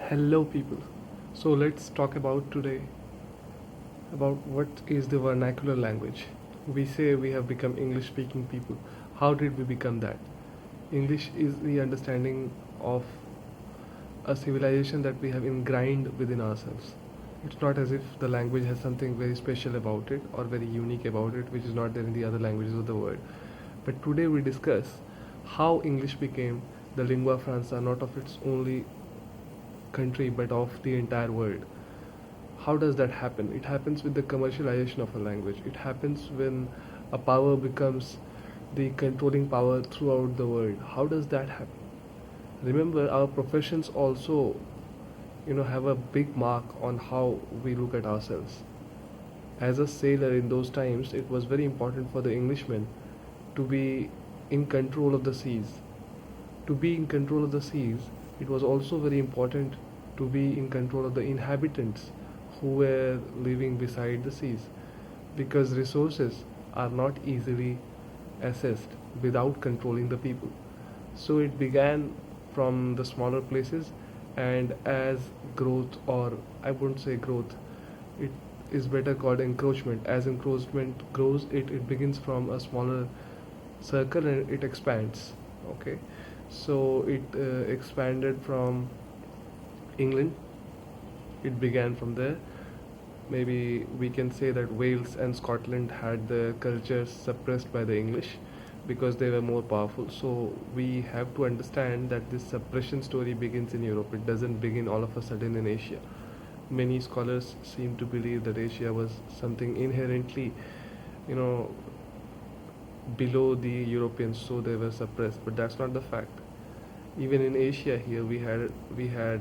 Hello, people. So let's talk about today about what is the vernacular language. We say we have become English speaking people. How did we become that? English is the understanding of a civilization that we have ingrained within ourselves. It's not as if the language has something very special about it or very unique about it, which is not there in the other languages of the world. But today we discuss how English became the lingua franca, not of its only country but of the entire world. How does that happen? It happens with the commercialization of a language. It happens when a power becomes the controlling power throughout the world. How does that happen? Remember, our professions also, have a big mark on how we look at ourselves. As a sailor in those times, it was very important for the Englishman to be in control of the seas. To be in control of the seas, it was also very important to be in control of the inhabitants who were living beside the seas, because resources are not easily assessed without controlling the people. So it began from the smaller places, and as growth, or I wouldn't say growth, it is better called encroachment. As encroachment grows, it begins from a smaller circle and it expands. Okay, so it expanded from England. It began from there. Maybe we can say that Wales and Scotland had the cultures suppressed by the English because they were more powerful. So we have to understand that this suppression story begins in Europe. It doesn't begin all of a sudden in Asia. Many scholars seem to believe that Asia was something inherently, you know, below the Europeans, so they were suppressed. But that's not the fact. Even in Asia here, we had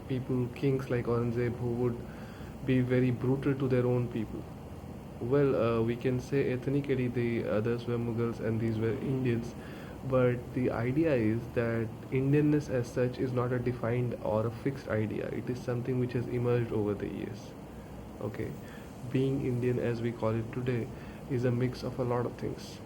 people, kings like Aurangzeb, who would be very brutal to their own people. Well, we can say ethnically the others were Mughals and these were Indians, but the idea is that Indianness as such is not a defined or a fixed idea. It is something which has emerged over the years. Okay, being Indian as we call it today is a mix of a lot of things.